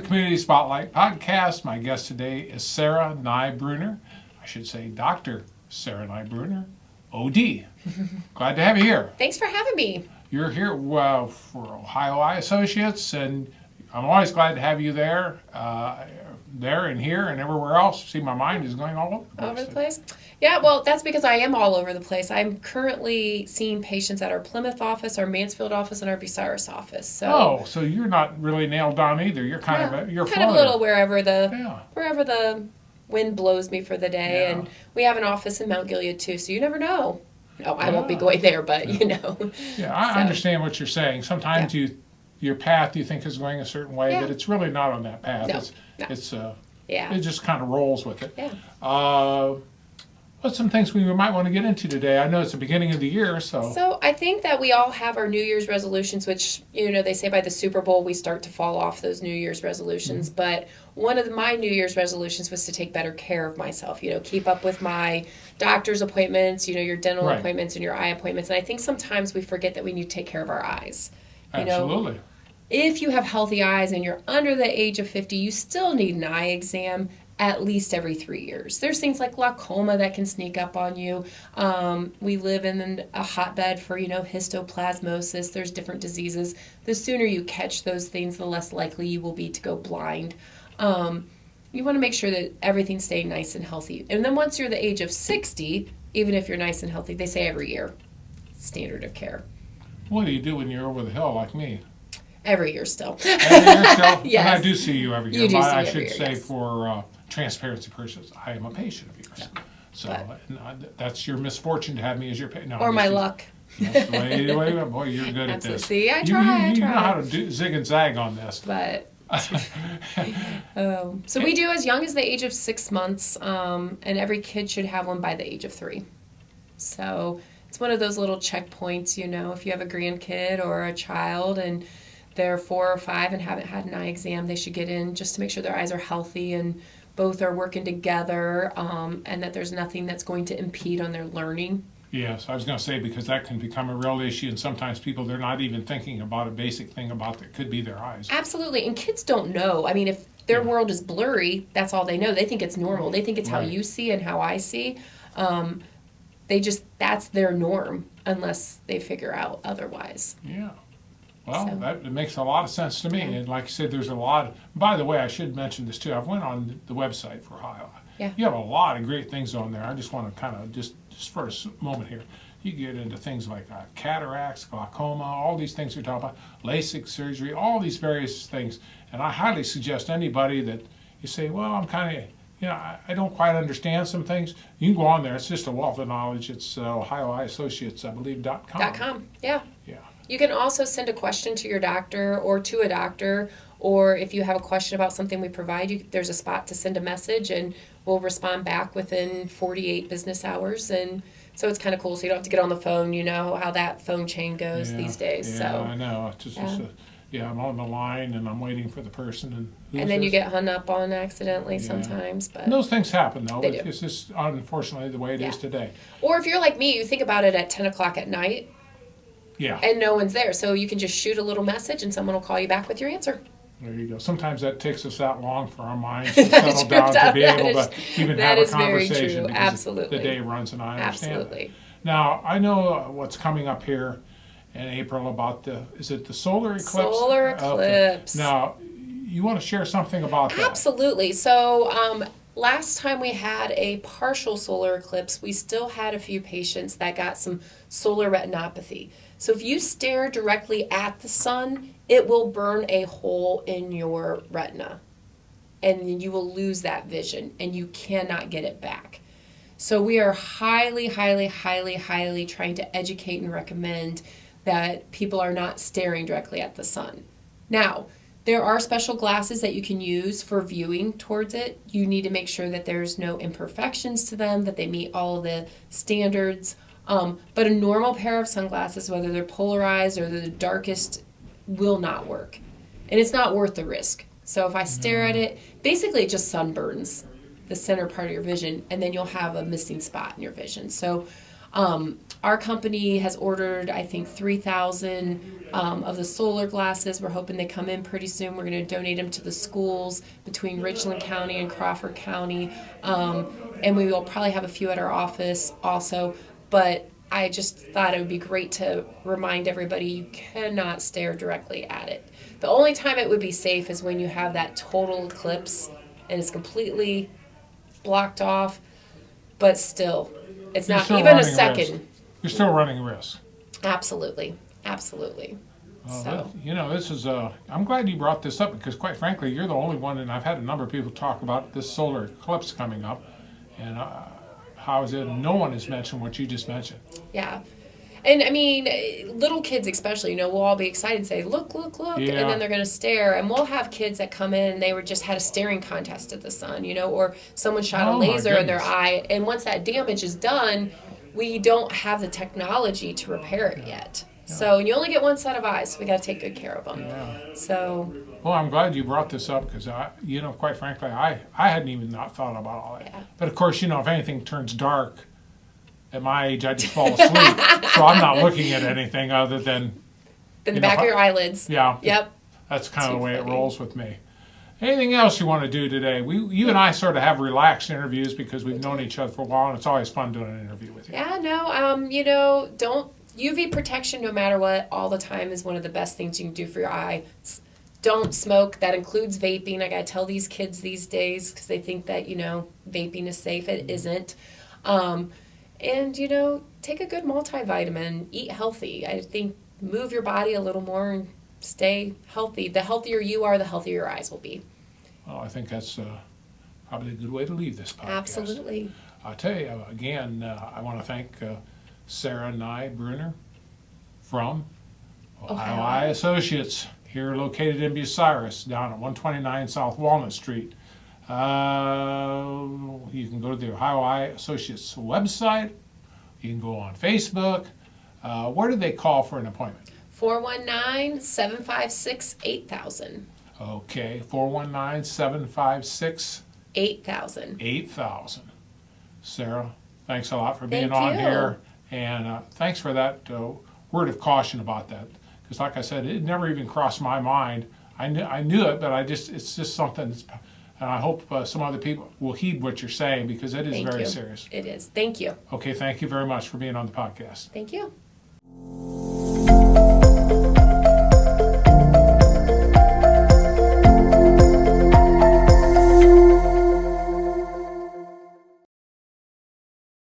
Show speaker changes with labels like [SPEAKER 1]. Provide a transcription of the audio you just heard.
[SPEAKER 1] Community Spotlight podcast. My guest today is Sarah Nybrunner. I should say Dr. Sarah Nybrunner, OD. Glad to have you here.
[SPEAKER 2] Thanks for having me.
[SPEAKER 1] You're here for Ohio Eye Associates, and I'm always glad to have you there and here and everywhere else. See, my mind is going all
[SPEAKER 2] over the place. Yeah, well, that's because I am all over the place. I'm currently seeing patients at our Plymouth office, our Mansfield office, and our Bucyrus office.
[SPEAKER 1] So you're not really nailed down either. You're kind of
[SPEAKER 2] a little wherever the wind blows me for the day.
[SPEAKER 1] Yeah.
[SPEAKER 2] And we have an office in Mount Gilead too, so you never know. No, I won't be going there, but you know.
[SPEAKER 1] Yeah, I understand what you're saying. Sometimes your path you think is going a certain way, but it's really not on that path. It just kind of rolls with it.
[SPEAKER 2] Yeah.
[SPEAKER 1] What's some things we might want to get into today? I know it's the beginning of the year, so.
[SPEAKER 2] So I think that we all have our New Year's resolutions, which, they say by the Super Bowl we start to fall off those New Year's resolutions. Mm-hmm. But one of my New Year's resolutions was to take better care of myself, keep up with my doctor's appointments, your dental appointments and your eye appointments. And I think sometimes we forget that we need to take care of our eyes.
[SPEAKER 1] Absolutely.
[SPEAKER 2] If you have healthy eyes and you're under the age of 50, you still need an eye exam at least every 3 years. There's things like glaucoma that can sneak up on you. We live in a hotbed for, histoplasmosis. There's different diseases. The sooner you catch those things, the less likely you will be to go blind. You want to make sure that everything's staying nice and healthy. And then once you're the age of 60, even if you're nice and healthy, they say every year, standard of care.
[SPEAKER 1] What do you do when you're over the hill like me?
[SPEAKER 2] Every year still.
[SPEAKER 1] Every year still?
[SPEAKER 2] Yes.
[SPEAKER 1] And I do see you every year.
[SPEAKER 2] You do see
[SPEAKER 1] I
[SPEAKER 2] every
[SPEAKER 1] should
[SPEAKER 2] year,
[SPEAKER 1] say
[SPEAKER 2] yes.
[SPEAKER 1] for transparency purposes, I am a patient of yours. So that's your misfortune to have me as your patient. No,
[SPEAKER 2] or my luck.
[SPEAKER 1] Wait, boy, you're good at this.
[SPEAKER 2] See, I try.
[SPEAKER 1] You know how to zig and zag on this.
[SPEAKER 2] But so we do as young as the age of 6 months, and every kid should have one by the age of 3. So it's one of those little checkpoints, if you have a grandkid or a child and they're 4 or 5 and haven't had an eye exam, they should get in just to make sure their eyes are healthy and both are working together, and that there's nothing that's going to impede on their learning.
[SPEAKER 1] Yes, I was going to say, because that can become a real issue, and sometimes they're not even thinking about a basic thing about that could be their eyes.
[SPEAKER 2] Absolutely, and kids don't know. I mean, if their world is blurry, that's all they know. They think it's normal. They think it's how you see and how I see. That's their norm unless they figure out otherwise.
[SPEAKER 1] Yeah. Well, it makes a lot of sense to me. Yeah. And like I said, there's a lot. By the way, I should mention this too. I went on the website for Ohio.
[SPEAKER 2] Yeah.
[SPEAKER 1] You have a lot of great things on there. I just want to kind of, just for a moment here, you get into things like cataracts, glaucoma, all these things you're talking about, LASIK surgery, all these various things. And I highly suggest anybody that you say, well, I'm kind of, I don't quite understand some things. You can go on there. It's just a wealth of knowledge. It's Ohio Eye Associates, I believe, .com.
[SPEAKER 2] Yeah.
[SPEAKER 1] Yeah.
[SPEAKER 2] You can also send a question to your doctor or to a doctor, or if you have a question about something we provide you, there's a spot to send a message and we'll respond back within 48 business hours. And so it's kind of cool. So you don't have to get on the phone. You know how that phone chain goes these days.
[SPEAKER 1] Yeah,
[SPEAKER 2] so,
[SPEAKER 1] I know. I'm on the line and I'm waiting for the person.
[SPEAKER 2] And then you get hung up on accidentally sometimes. But
[SPEAKER 1] and those things happen, though.
[SPEAKER 2] They do.
[SPEAKER 1] It's just unfortunately the way it is today.
[SPEAKER 2] Or if you're like me, you think about it at 10 o'clock at night.
[SPEAKER 1] Yeah.
[SPEAKER 2] And no one's there. So you can just shoot a little message and someone will call you back with your answer.
[SPEAKER 1] There you go. Sometimes that takes us that long for our minds to settle down to be able to even have a conversation. Because
[SPEAKER 2] Absolutely.
[SPEAKER 1] the day runs, and I understand
[SPEAKER 2] Absolutely.
[SPEAKER 1] that. Now, I know what's coming up here in April about is it the solar eclipse?
[SPEAKER 2] Solar eclipse.
[SPEAKER 1] Okay. Now, you want to share something about that?
[SPEAKER 2] Absolutely. So last time we had a partial solar eclipse, we still had a few patients that got some solar retinopathy. So if you stare directly at the sun, it will burn a hole in your retina and you will lose that vision and you cannot get it back. So we are highly, highly, highly, highly trying to educate and recommend that people are not staring directly at the sun. Now, there are special glasses that you can use for viewing towards it. You need to make sure that there's no imperfections to them, that they meet all the standards. But a normal pair of sunglasses, whether they're polarized or they're the darkest, will not work. And it's not worth the risk. So if I stare at it, basically it just sunburns the center part of your vision, and then you'll have a missing spot in your vision. So Our company has ordered, I think, 3,000 of the solar glasses. We're hoping they come in pretty soon. We're going to donate them to the schools between Richland County and Crawford County. And we will probably have a few at our office also. But I just thought it would be great to remind everybody you cannot stare directly at it. The only time it would be safe is when you have that total eclipse and it's completely blocked off. But still, it's
[SPEAKER 1] You're
[SPEAKER 2] not
[SPEAKER 1] still
[SPEAKER 2] even a
[SPEAKER 1] running
[SPEAKER 2] second.
[SPEAKER 1] risk. You're still running risk.
[SPEAKER 2] Absolutely. Absolutely. So.
[SPEAKER 1] This is I'm glad you brought this up because, quite frankly, you're the only one, and I've had a number of people talk about this solar eclipse coming up, and how is it no one has mentioned what you just mentioned?
[SPEAKER 2] Yeah. And I mean, little kids especially, we'll all be excited and say, look, look, look.
[SPEAKER 1] Yeah.
[SPEAKER 2] And then they're going to stare. And we'll have kids that come in and they just had a staring contest at the sun, or someone shot a
[SPEAKER 1] Oh, my
[SPEAKER 2] laser in their
[SPEAKER 1] goodness.
[SPEAKER 2] eye. And once that damage is done, we don't have the technology to repair it yet. So, and you only get one set of eyes, so we got to take good care of them.
[SPEAKER 1] Yeah.
[SPEAKER 2] So,
[SPEAKER 1] Well, I'm glad you brought this up because, quite frankly, I hadn't even not thought about all that.
[SPEAKER 2] Yeah.
[SPEAKER 1] But, of course, if anything turns dark, at my age, I just fall asleep. So I'm not looking at anything other than,
[SPEAKER 2] in the back of your eyelids.
[SPEAKER 1] yeah.
[SPEAKER 2] Yep.
[SPEAKER 1] That's kind of
[SPEAKER 2] Too
[SPEAKER 1] the way it
[SPEAKER 2] funny.
[SPEAKER 1] rolls with me. Anything else you want to do today? You and I sort of have relaxed interviews because we've known each other for a while, and it's always fun doing an interview with you.
[SPEAKER 2] Yeah, don't UV protection no matter what all the time is one of the best things you can do for your eyes. Don't smoke. That includes vaping. I got to tell these kids these days because they think that, vaping is safe. It isn't. And, take a good multivitamin. Eat healthy. I think move your body a little more and stay healthy. The healthier you are, the healthier your eyes will be.
[SPEAKER 1] Well, I think that's probably a good way to leave this podcast.
[SPEAKER 2] Absolutely.
[SPEAKER 1] I'll tell you, again, I want to thank Sarah Nye Bruner from Ohio Eye Associates, here located in Bucyrus, down at 129 South Walnut Street. You can go to the Ohio Eye Associates website. You can go on Facebook. Where do they call for an appointment?
[SPEAKER 2] 419-756-8000.
[SPEAKER 1] Okay, 419-756
[SPEAKER 2] 8,000.
[SPEAKER 1] 8,000. Sarah, thanks a lot for being
[SPEAKER 2] Thank
[SPEAKER 1] on
[SPEAKER 2] you.
[SPEAKER 1] here, and thanks for that word of caution about that. Because, like I said, it never even crossed my mind. I knew it, but it's just something. And I hope some other people will heed what you're saying because it is
[SPEAKER 2] Thank
[SPEAKER 1] very
[SPEAKER 2] you.
[SPEAKER 1] serious.
[SPEAKER 2] It is. Thank you.
[SPEAKER 1] Okay, thank you very much for being on the podcast.
[SPEAKER 2] Thank you.